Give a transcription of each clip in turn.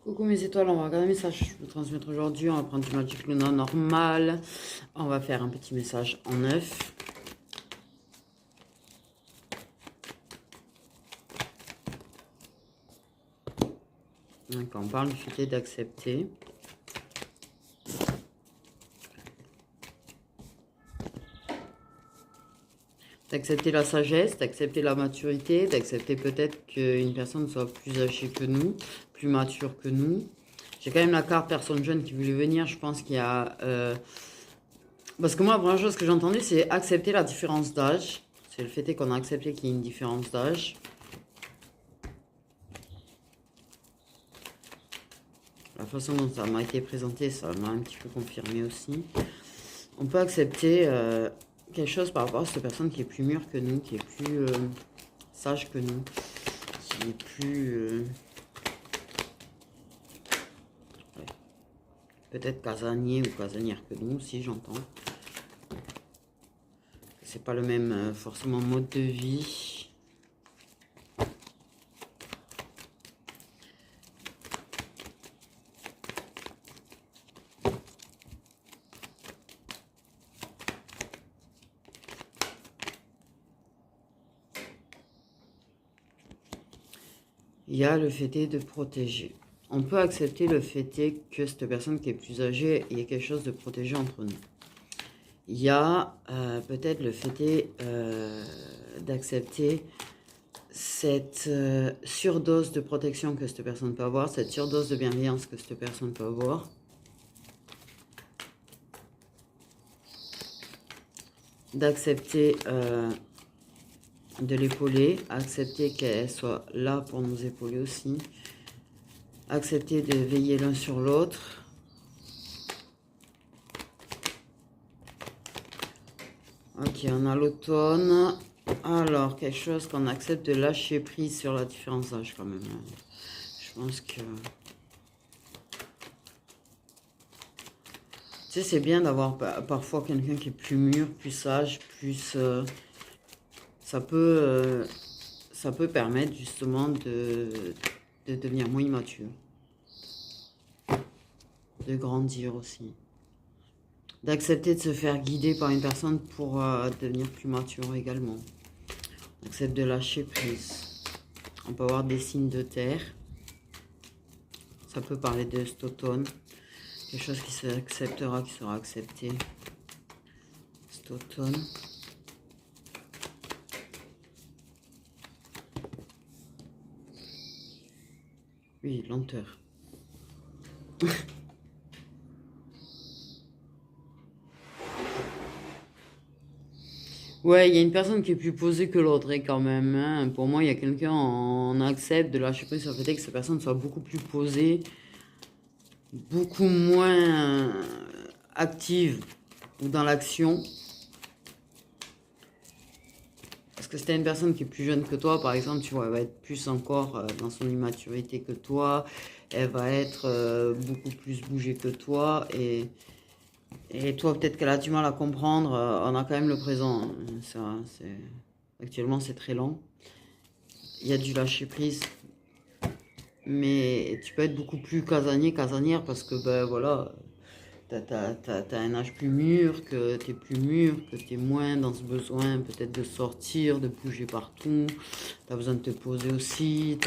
Coucou mes étoiles, on va regarder le message que je peux transmettre aujourd'hui. On va prendre du Magic Luna normal. On va faire un petit message en neuf. Donc on parle du fait d'accepter. D'accepter la sagesse, d'accepter la maturité, d'accepter peut-être qu'une personne soit plus âgée que nous, plus mature que nous. J'ai quand même la carte personne jeune qui voulait venir. Je pense qu'il y a... Parce que moi, la première chose que j'ai entendue, c'est accepter la différence d'âge. C'est le fait qu'on a accepté qu'il y ait une différence d'âge. La façon dont ça m'a été présenté, ça m'a un petit peu confirmé aussi. On peut accepter quelque chose par rapport à cette personne qui est plus mûre que nous, qui est plus sage que nous, qui est plus... ouais, peut-être casanier ou casanière que nous, si j'entends. C'est pas le même forcément mode de vie. Il y a le fait de protéger. On peut accepter le fait que cette personne qui est plus âgée, il y ait quelque chose de protégé entre nous. Il y a peut-être le fait d'accepter cette surdose de protection que cette personne peut avoir, cette surdose de bienveillance que cette personne peut avoir. D'accepter de l'épauler, accepter qu'elle soit là pour nous épauler aussi, accepter de veiller l'un sur l'autre. Ok, on a l'automne. Alors, quelque chose qu'on accepte de lâcher prise sur la différence d'âge quand même. Je pense que... Tu sais, c'est bien d'avoir parfois quelqu'un qui est plus mûr, plus sage, plus... ça peut permettre justement de devenir moins immature. De grandir aussi. D'accepter de se faire guider par une personne pour devenir plus mature également. On accepte de lâcher prise. On peut avoir des signes de terre. Ça peut parler de cet automne. Quelque chose qui s'acceptera, qui sera accepté cet automne. Oui, lenteur. Ouais, il y a une personne qui est plus posée que l'autre quand même. Hein. Pour moi, il y a quelqu'un, on accepte de lâcher prise sur le fait que cette personne soit beaucoup plus posée, beaucoup moins active ou dans l'action. Parce que si t'as une personne qui est plus jeune que toi, par exemple, tu vois, elle va être plus encore dans son immaturité que toi. Elle va être beaucoup plus bougée que toi. Et toi, peut-être qu'elle a du mal à comprendre. On a quand même le présent. Ça, actuellement, c'est très lent. Il y a du lâcher prise. Mais tu peux être beaucoup plus casanier, casanière, parce que, ben voilà, t'as un âge plus mûr, que t'es plus mûr, que t'es moins dans ce besoin peut-être de sortir, de bouger partout. T'as besoin de te poser aussi,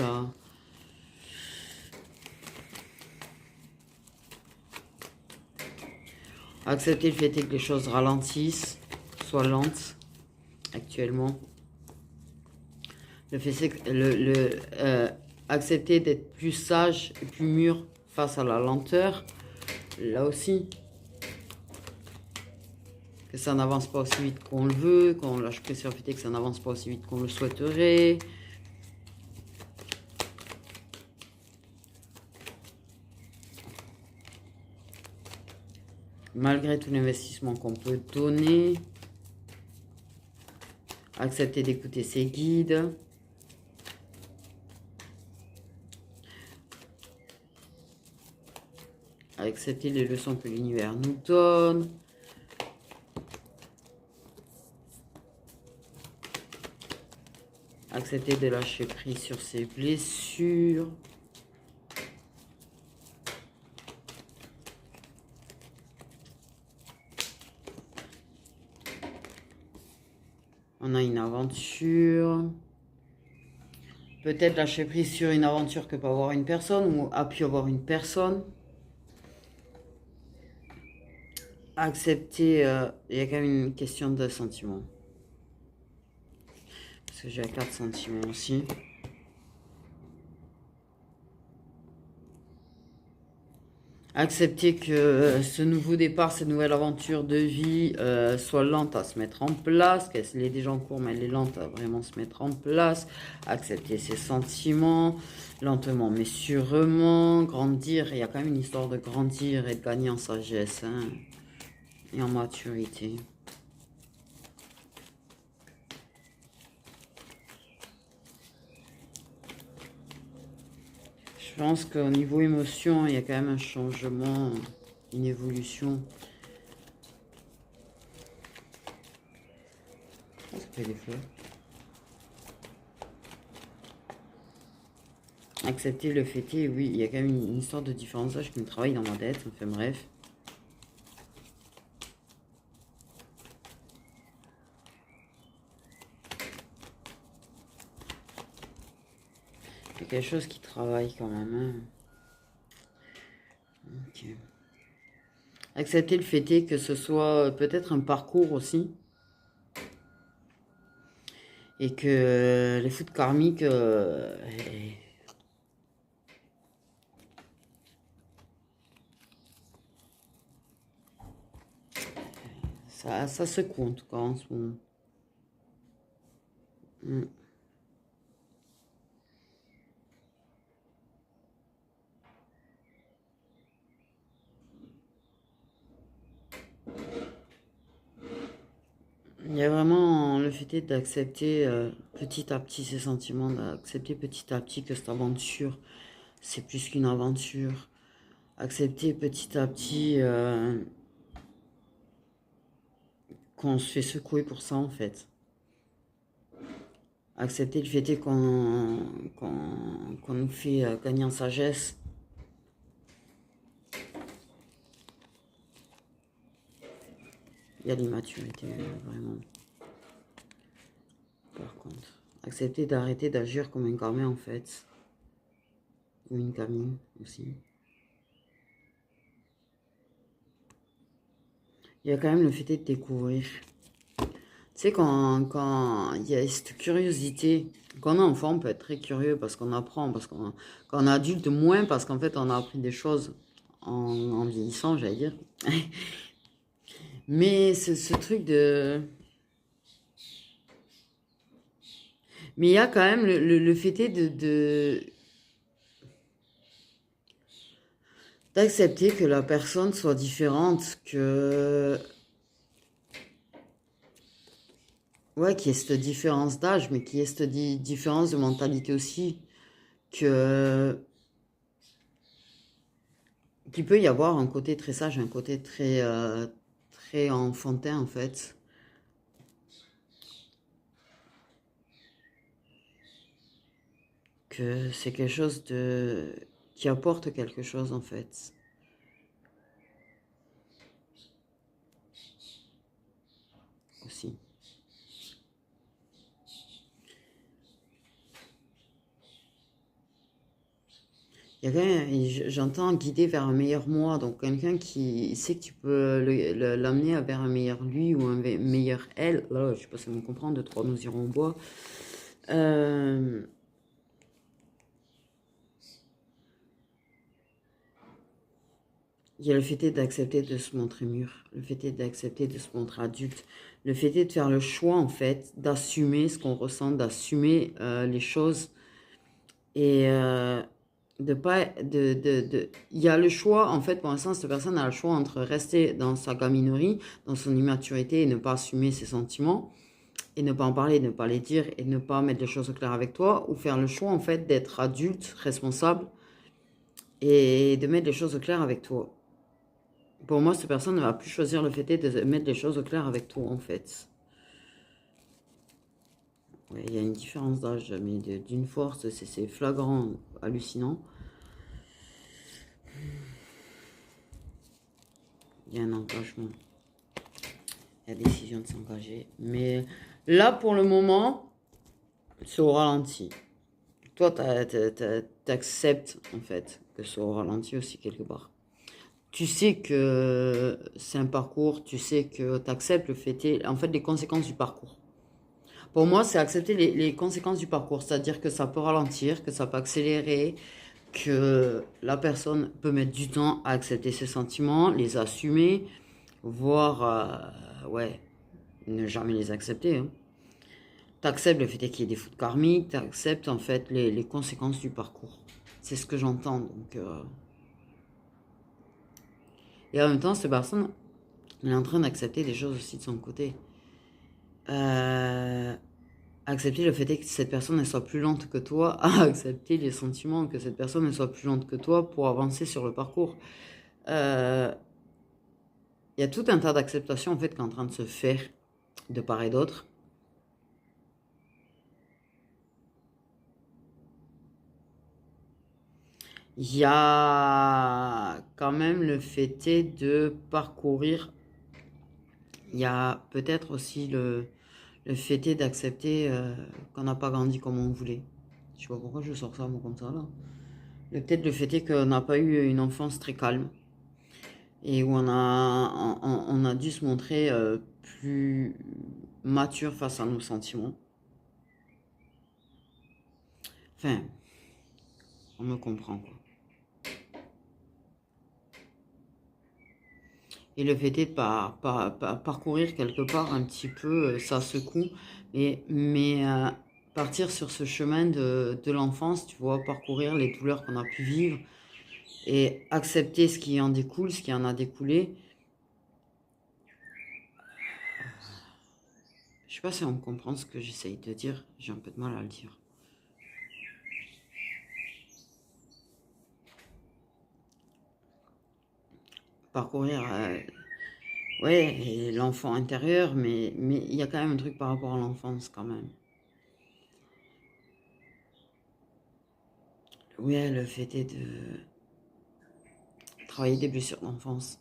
accepter le fait que les choses ralentissent, soient lentes, actuellement. Le fait c'est que accepter d'être plus sage et plus mûr face à la lenteur, là aussi, que ça n'avance pas aussi vite qu'on le veut, qu'on lâche prise sur le fait que ça n'avance pas aussi vite qu'on le souhaiterait. Malgré tout l'investissement qu'on peut donner, accepter d'écouter ses guides. Accepter les leçons que l'univers nous donne. Accepter de lâcher prise sur ses blessures. On a une aventure. Peut-être lâcher prise sur une aventure que peut avoir une personne ou a pu avoir une personne. Accepter, il y a quand même une question de sentiment. Parce que j'ai la carte sentiment aussi. Accepter que ce nouveau départ, cette nouvelle aventure de vie soit lente à se mettre en place, qu'elle est déjà en cours, mais elle est lente à vraiment se mettre en place. Accepter ses sentiments, lentement mais sûrement. Grandir, il y a quand même une histoire de grandir et de gagner en sagesse hein, et en maturité. Je pense qu'au niveau émotion, il y a quand même un changement, une évolution. Oh, ça fait des fleurs. Accepter le fêter, oui, il y a quand même une histoire de différence d'âge qui me travaille dans ma tête, enfin bref. Il y a quelque chose qui travaille quand même. Hein. Ok. Accepter le fêter, que ce soit peut-être un parcours aussi. Et que les foudres karmiques... ça secoue en tout cas en ce moment. Il y a vraiment le fait d'accepter petit à petit ces sentiments, d'accepter petit à petit que cette aventure, c'est plus qu'une aventure. Accepter petit à petit qu'on se fait secouer pour ça en fait. Accepter le fait qu'on nous fait gagner en sagesse. Il y a l'immaturité, vraiment. Par contre, accepter d'arrêter d'agir comme un gamin en fait. Ou une gamine aussi. Il y a quand même le fait de découvrir. Tu sais, quand il y a cette curiosité, quand on est enfant, on peut être très curieux parce qu'on apprend, quand on est adulte, moins parce qu'en fait, on a appris des choses en vieillissant, j'allais dire. Mais ce truc de... Mais il y a quand même le fait d'accepter que la personne soit différente, que... Ouais, qu'il y ait cette différence d'âge, mais qu'il y ait cette différence de mentalité aussi, que... qu'il peut y avoir un côté très sage, un côté très enfantin en fait. Que c'est quelque chose qui apporte quelque chose en fait. Aussi. Il y a quand même, j'entends guider vers un meilleur moi, donc quelqu'un qui sait que tu peux l'amener vers un meilleur lui ou un meilleur elle. Là, je sais pas si vous me comprenez, de trois nous irons au bois. Il y a le fait d'accepter de se montrer mûr, le fait d'accepter de se montrer adulte, le fait de faire le choix en fait, d'assumer ce qu'on ressent, d'assumer les choses et de pas il y a le choix en fait pour l'instant cette personne a le choix entre rester dans sa gaminerie, dans son immaturité et ne pas assumer ses sentiments et ne pas en parler, ne pas les dire et ne pas mettre les choses au clair avec toi ou faire le choix en fait d'être adulte, responsable et de mettre les choses au clair avec toi. Pour moi, cette personne ne va plus choisir le fait de mettre les choses au clair avec toi, en fait. Ouais, il y a une différence d'âge, mais d'une force, c'est flagrant, hallucinant. Il y a un engagement. Il y a décision de s'engager. Mais Là, pour le moment, c'est au ralenti. Toi, t'acceptes, en fait, que c'est au ralenti aussi, quelque part. Tu sais que c'est un parcours, tu sais que tu acceptes le fait, en fait, les conséquences du parcours. Pour moi, c'est accepter les conséquences du parcours, c'est-à-dire que ça peut ralentir, que ça peut accélérer, que la personne peut mettre du temps à accepter ses sentiments, les assumer, voire, ouais, ne jamais les accepter. Hein. Tu acceptes le fait qu'il y ait des fautes karmiques, tu acceptes en fait les conséquences du parcours. C'est ce que j'entends. Et en même temps, cette personne, elle est en train d'accepter des choses aussi de son côté. Accepter le fait que cette personne elle soit plus lente que toi, accepter les sentiments que cette personne elle soit plus lente que toi pour avancer sur le parcours. Il y a tout un tas d'acceptations en fait qui est en train de se faire de part et d'autre. Il y a quand même le fait de parcourir. Il y a peut-être aussi le fait d'accepter qu'on n'a pas grandi comme on voulait. Je sais pas pourquoi je sors ça moi comme ça là. Peut-être le fait qu'on n'a pas eu une enfance très calme et où on a dû se montrer plus mature face à nos sentiments. Enfin, on me comprend quoi. Et le fait est de parcourir quelque part un petit peu, ça secoue, mais partir sur ce chemin de l'enfance, tu vois, parcourir les douleurs qu'on a pu vivre et accepter ce qui en découle, ce qui en a découlé. Je sais pas si on comprend ce que j'essaye de dire, j'ai un peu de mal à le dire. Parcourir, ouais, l'enfant intérieur, mais il y a quand même un truc par rapport à l'enfance quand même. Ouais, le fait est de travailler des blessures d'enfance.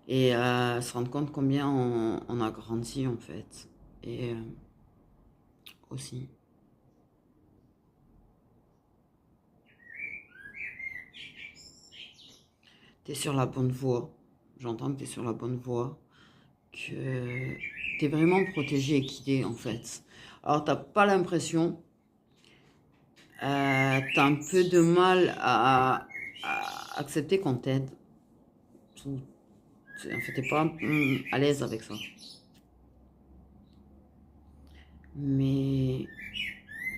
Et se rendre compte combien on a grandi en fait. Et aussi. Tu es sur la bonne voie. J'entends que tu es sur la bonne voie. Que tu es vraiment protégé et guidé en fait. Alors t'as pas l'impression. T'as un peu de mal à accepter qu'on t'aide. En fait, t'es pas à l'aise avec ça. Mais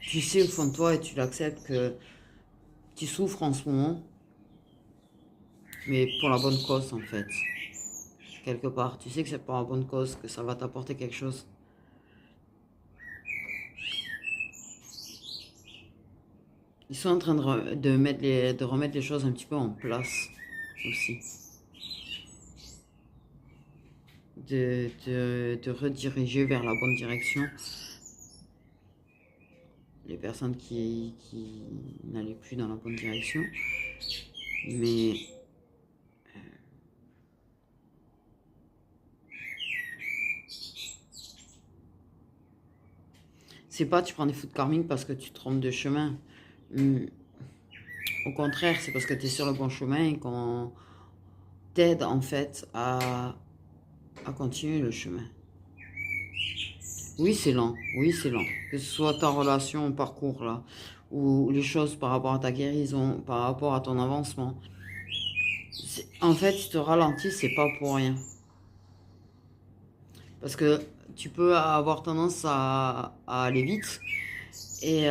tu sais au fond de toi et tu l'acceptes que tu souffres en ce moment, mais pour la bonne cause en fait. Quelque part, tu sais que c'est pour la bonne cause, que ça va t'apporter quelque chose. Ils sont en train de remettre les choses un petit peu en place aussi. De rediriger vers la bonne direction les personnes qui n'allaient plus dans la bonne direction. Mais c'est pas tu prends des fautes karmiques parce que tu te trompes de chemin. Au contraire, c'est parce que tu es sur le bon chemin et qu'on t'aide en fait à continuer le chemin. Oui, c'est lent. Oui, c'est lent. Que ce soit ta relation, parcours là, ou les choses par rapport à ta guérison, par rapport à ton avancement. En fait, tu te ralentis, c'est pas pour rien. Parce que tu peux avoir tendance à aller vite et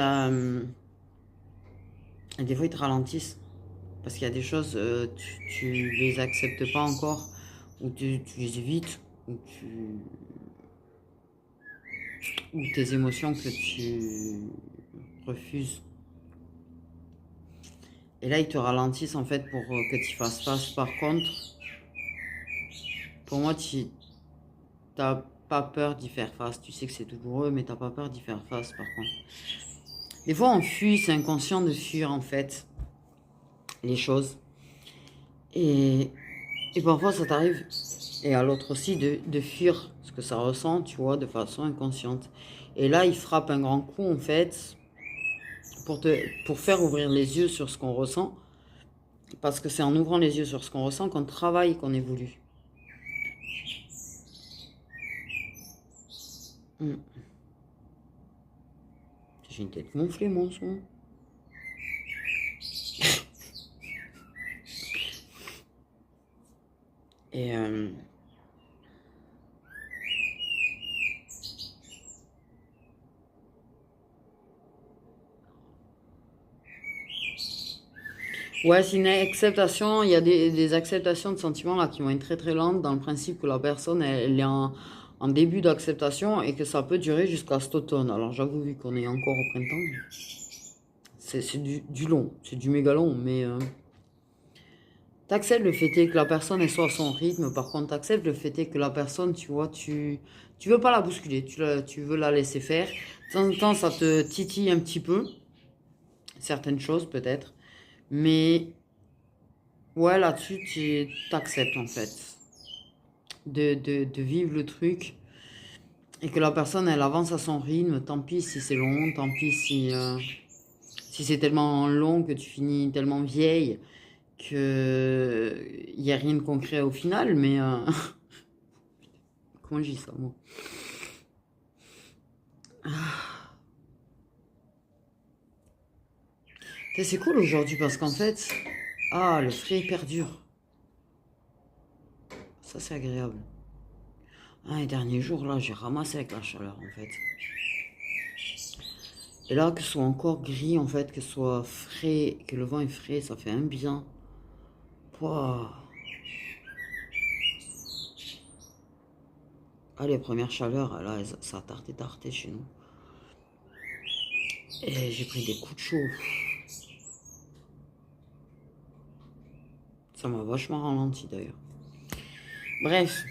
des fois ils te ralentissent. Parce qu'il y a des choses, tu les acceptes pas encore, ou tu les évites, ou tes émotions que tu refuses. Et là, ils te ralentissent en fait pour que tu fasses face. Par contre, pour moi, tu n'as pas peur d'y faire face. Tu sais que c'est douloureux, mais tu n'as pas peur d'y faire face par contre. Des fois, on fuit, c'est inconscient de fuir en fait les choses. Et parfois, ça t'arrive, et à l'autre aussi, de fuir ce que ça ressent, tu vois, de façon inconsciente. Et là, il frappe un grand coup, en fait, pour faire ouvrir les yeux sur ce qu'on ressent. Parce que c'est en ouvrant les yeux sur ce qu'on ressent qu'on travaille, qu'on évolue. J'ai une tête gonflée, moi, en ce moment. Et ouais, c'est une acceptation. Il y a des acceptations de sentiments là qui vont être très très lentes dans le principe que la personne elle est en début d'acceptation et que ça peut durer jusqu'à cet automne. Alors j'avoue, vu qu'on est encore au printemps, c'est du long, c'est du méga long, mais t'acceptes le fait est que la personne elle soit à son rythme. Par contre, t'acceptes le fait est que la personne, tu vois, tu veux pas la bousculer, tu veux la laisser faire. De temps en temps, ça te titille un petit peu, certaines choses peut-être, mais ouais, là-dessus, tu t'acceptes en fait de vivre le truc et que la personne elle avance à son rythme. Tant pis si c'est long, tant pis si c'est tellement long que tu finis tellement vieille que il n'y a rien de concret au final. Mais comment je dis ça moi? C'est cool aujourd'hui parce qu'en fait, le frais perdure. Ça c'est agréable. Les derniers jours là, j'ai ramassé avec la chaleur en fait. Et là, que ce soit encore gris, en fait, que ce soit frais, que le vent est frais, ça fait un bien. Pouah. Les premières chaleurs, là, ça a tarté chez nous. Et j'ai pris des coups de chaud. Ça m'a vachement ralenti d'ailleurs. Bref.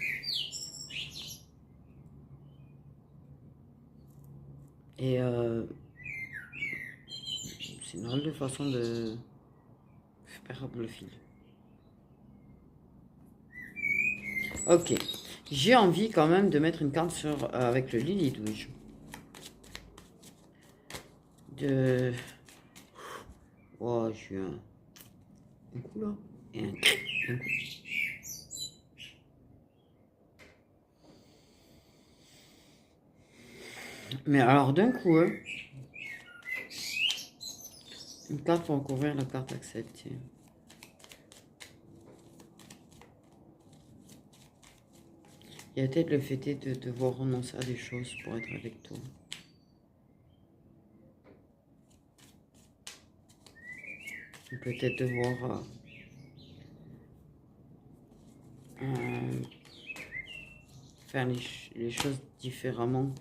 Et c'est une drôle de façon de perdre le fil. Ok. J'ai envie quand même de mettre une carte sur avec le Lily Douge. Oh, j'ai eu un coup là. Et un coup. Mais alors d'un coup, une carte pour couvrir la carte acceptée. Il y a peut-être le fait de devoir renoncer à des choses pour être avec toi. Peut-être devoir faire les choses différemment.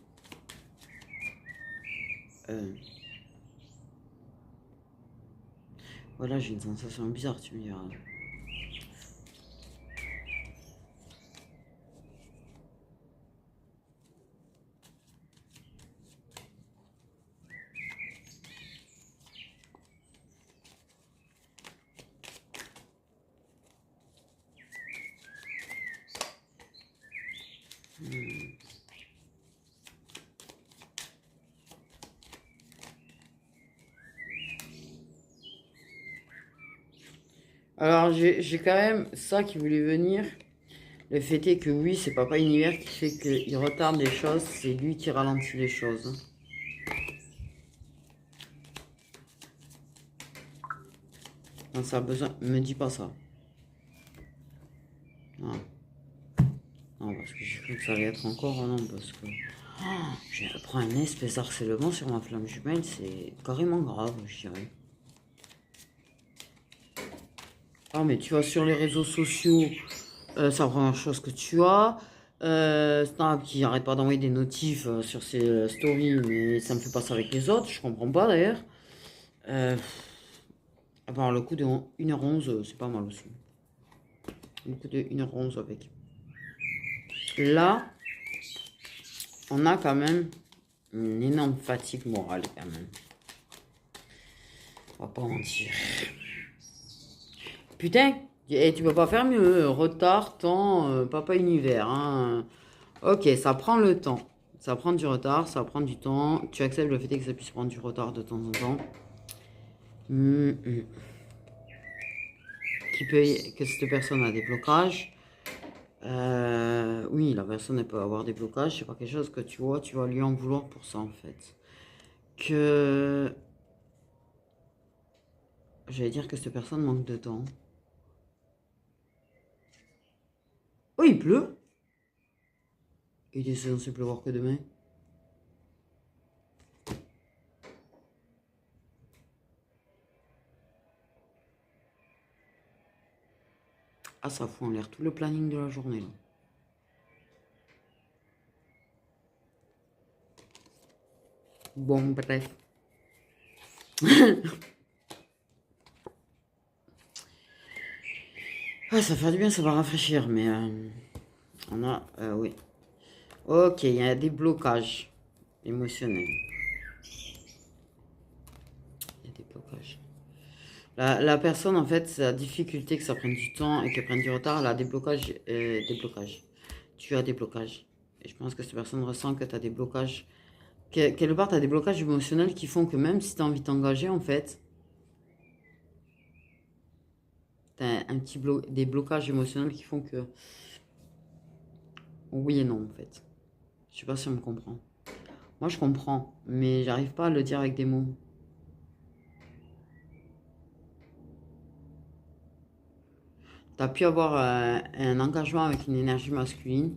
Voilà, j'ai une sensation bizarre, tu me diras. Alors, j'ai quand même ça qui voulait venir. Le fait est que oui, c'est Papa Univers qui fait qu'il retarde les choses, c'est lui qui ralentit les choses. Non, ça a besoin. Me dis pas ça. Non. Non, parce que j'ai cru que ça allait être encore non, parce que. Je prends un espèce d'harcèlement sur ma flamme jumelle, c'est carrément grave, je dirais. Mais tu vois, sur les réseaux sociaux, c'est la première chose que tu as. Snap qui arrête pas d'envoyer des notifs sur ses stories, mais ça me fait pas ça avec les autres, je comprends pas d'ailleurs. Alors le coup de 1h11, c'est pas mal aussi. Le coup de 1h11 avec. Là, on a quand même une énorme fatigue morale quand même. On va pas mentir. Putain, et tu peux pas faire mieux. Retard, temps, Papa Univers. Hein. Ok, ça prend le temps. Ça prend du retard, ça prend du temps. Tu acceptes le fait que ça puisse prendre du retard de temps en temps. Que cette personne a des blocages. Oui, la personne elle peut avoir des blocages. C'est pas quelque chose que tu vas lui en vouloir pour ça en fait. Que j'allais dire que cette personne manque de temps. Oh, il pleut. Il est censé pleuvoir que demain. Ah, ça fout en l'air tout le planning de la journée là. Bon, bref. Ah, ça fait du bien, ça va rafraîchir, mais on a, oui. Ok, il y a des blocages émotionnels. Il y a des blocages. La personne, en fait, sa difficulté que ça prenne du temps et qu'elle prenne du retard, elle a des blocages, des blocages. Tu as des blocages. Et je pense que cette personne ressent que tu as des blocages. Quelque part, tu as des blocages émotionnels qui font que même si tu as envie de t'engager, en fait, tu as des blocages émotionnels qui font que oui et non, en fait. Je sais pas si on me comprend. Moi, je comprends, mais j'arrive pas à le dire avec des mots. Tu as pu avoir un engagement avec une énergie masculine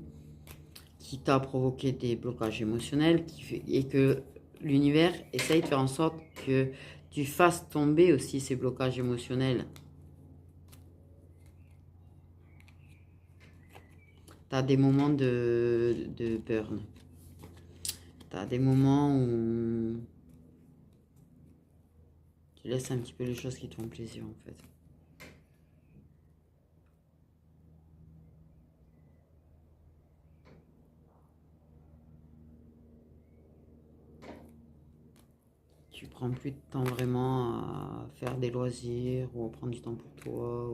qui t'a provoqué des blocages émotionnels et que l'univers essaye de faire en sorte que tu fasses tomber aussi ces blocages émotionnels. Tu as des moments de burn. Tu as des moments où tu laisses un petit peu les choses qui te font plaisir en fait. Tu prends plus de temps vraiment à faire des loisirs ou à prendre du temps pour toi.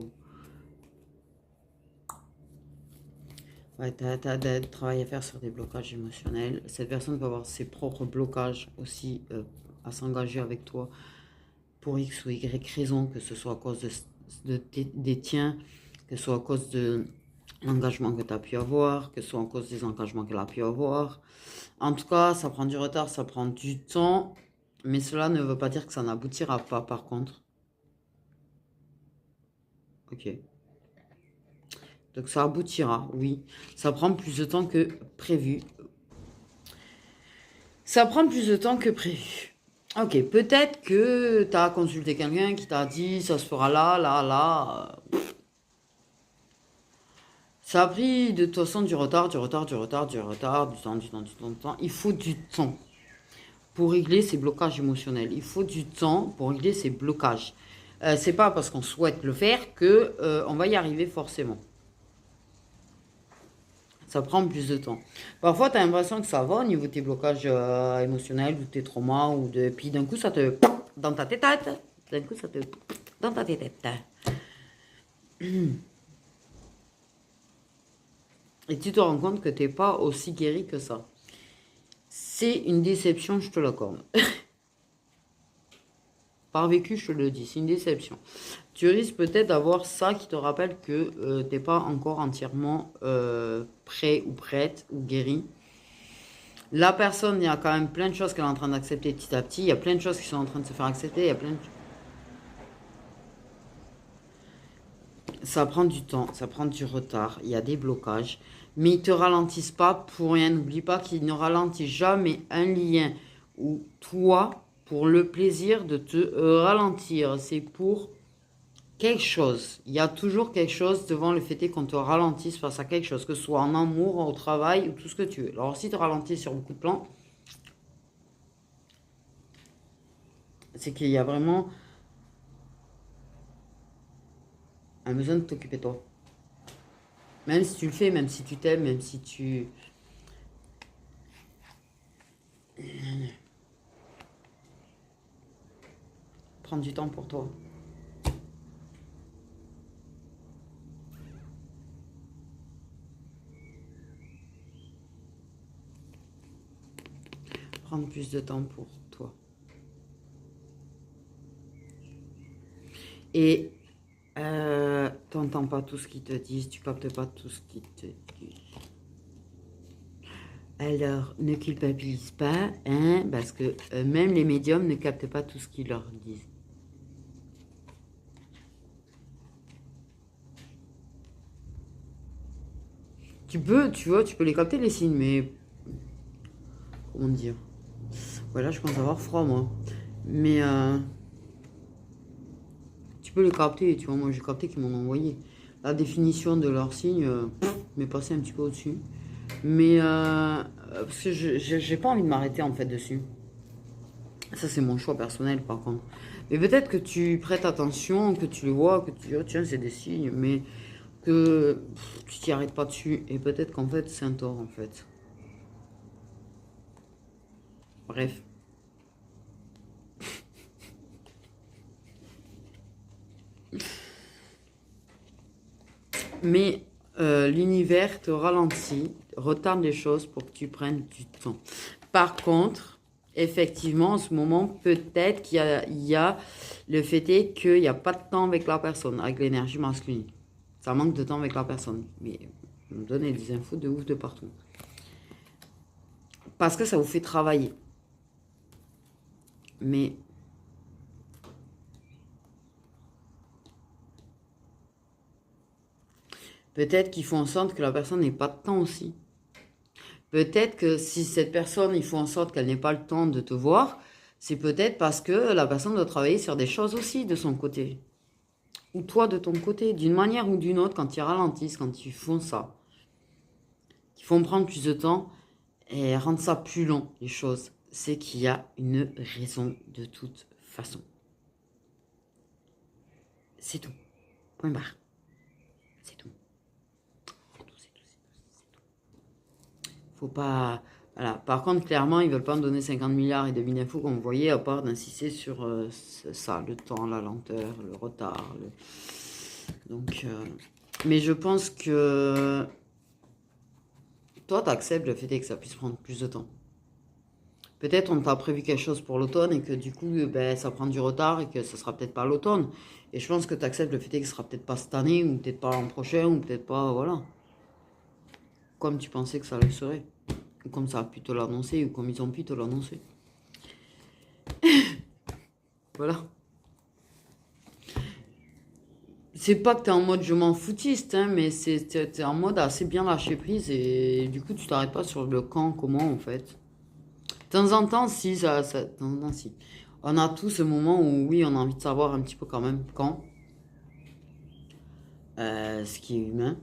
Ouais, t'as du travail à faire sur des blocages émotionnels. Cette personne peut avoir ses propres blocages aussi à s'engager avec toi pour X ou Y raison, que ce soit à cause des tiens, que ce soit à cause de l'engagement que tu as pu avoir, que ce soit à cause des engagements qu'elle a pu avoir. En tout cas, ça prend du retard, ça prend du temps, mais cela ne veut pas dire que ça n'aboutira pas par contre. Ok. Donc ça aboutira, oui. Ça prend plus de temps que prévu. Ça prend plus de temps que prévu. Ok, peut-être que tu as consulté quelqu'un qui t'a dit ça se fera là, là, là. Ça a pris de toute façon du retard, du retard, du retard, du retard, du temps, du temps, du temps, du temps. Il faut du temps pour régler ces blocages émotionnels. Il faut du temps pour régler ces blocages. C'est pas parce qu'on souhaite le faire que on va y arriver forcément. Ça prend plus de temps. Parfois, tu as l'impression que ça va au niveau de tes blocages émotionnels ou tes traumas ou de puis d'un coup ça te dans ta tête. D'un coup ça te dans ta tête. Et tu te rends compte que t'es pas aussi guéri que ça. C'est une déception, je te l'accorde. Par vécu, je te le dis, c'est une déception. Tu risques peut-être d'avoir ça qui te rappelle que t'es pas encore entièrement prêt ou prête ou guéri. La personne, il y a quand même plein de choses qu'elle est en train d'accepter petit à petit. Il y a plein de choses qui sont en train de se faire accepter. Il y a plein de... Ça prend du temps, ça prend du retard. Il y a des blocages. Mais ils ne te ralentissent pas pour rien. N'oublie pas qu'ils ne ralentissent jamais un lien ou toi pour le plaisir de te ralentir. C'est pour quelque chose. Il y a toujours quelque chose devant le fait qu'on te ralentisse face à quelque chose, que ce soit en amour, au travail ou tout ce que tu veux. Alors si tu ralentis sur beaucoup de plans, c'est qu'il y a vraiment un besoin de t'occuper de toi. Même si tu le fais, même si tu t'aimes, même si tu... Prends du temps pour toi. prendre plus de temps pour toi. Et t'entends pas tout ce qu'ils te disent, tu captes pas tout ce qu'ils te disent. Alors, ne culpabilise pas, hein, parce que même les médiums ne captent pas tout ce qu'ils leur disent. Tu peux, tu vois, tu peux les capter les signes, mais comment dire? Voilà, je pense avoir froid moi. Mais tu peux les capter, tu vois, moi j'ai capté qu'ils m'ont envoyé. La définition de leur signe m'est passé un petit peu au-dessus. Mais parce que j'ai pas envie de m'arrêter en fait dessus. Ça c'est mon choix personnel par contre. Mais peut-être que tu prêtes attention, que tu les vois, que tu dis oh tiens c'est des signes, mais que tu t'y arrêtes pas dessus. Et peut-être qu'en fait c'est un tort en fait. Bref. Mais l'univers te ralentit, retarde les choses pour que tu prennes du temps. Par contre, effectivement, en ce moment, peut-être qu'il y a le fait est qu'il n'y a pas de temps avec la personne, avec l'énergie masculine. Ça manque de temps avec la personne. Mais vous me donnez des infos de ouf de partout. Parce que ça vous fait travailler. Mais peut-être qu'il faut en sorte que la personne n'ait pas de temps aussi. Peut-être que si cette personne, il faut en sorte qu'elle n'ait pas le temps de te voir, c'est peut-être parce que la personne doit travailler sur des choses aussi de son côté. Ou toi de ton côté, d'une manière ou d'une autre, quand ils ralentissent, quand ils font ça. Ils font prendre plus de temps et rendre ça plus long, les choses. C'est qu'il y a une raison de toute façon. C'est tout. Point barre. C'est tout. Faut pas... Voilà. Par contre, clairement, ils veulent pas me donner 50 milliards et de mille infos, comme vous voyez, à part d'insister sur ça, le temps, la lenteur, le retard. Donc, mais je pense que toi, tu acceptes le fait que ça puisse prendre plus de temps. Peut-être on t'a prévu quelque chose pour l'automne et que du coup, ben, ça prend du retard et que ça sera peut-être pas l'automne. Et je pense que tu acceptes le fait que ce sera peut-être pas cette année ou peut-être pas l'an prochain ou peut-être pas, voilà. Comme tu pensais que ça le serait. Ou comme ça a pu te l'annoncer ou comme ils ont pu te l'annoncer. Voilà. C'est pas que t'es en mode je m'en foutiste, hein, mais t'es en mode assez bien lâcher prise et du coup tu t'arrêtes pas sur le quand, comment en fait. De temps en temps, si, de temps en temps, si. On a tous ce moment où oui, on a envie de savoir un petit peu quand même quand. Ce qui est humain.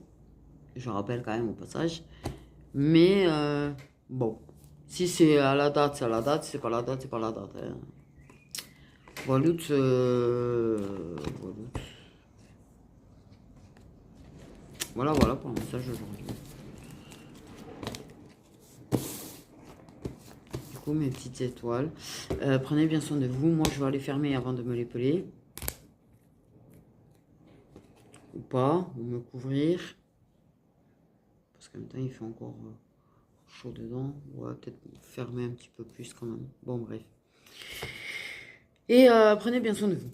Je rappelle quand même au passage. Mais bon, si c'est à la date, c'est à la date. Si c'est pas la date, c'est pas la date. Hein. Voilà. Voilà pour le message d'aujourd'hui. Du coup, mes petites étoiles. Prenez bien soin de vous. Moi, je vais aller fermer avant de me les peler. Ou pas, ou me couvrir. Parce qu'en même temps, il fait encore chaud dedans. Ouais, peut-être fermer un petit peu plus quand même. Bon, bref. Et prenez bien soin de vous.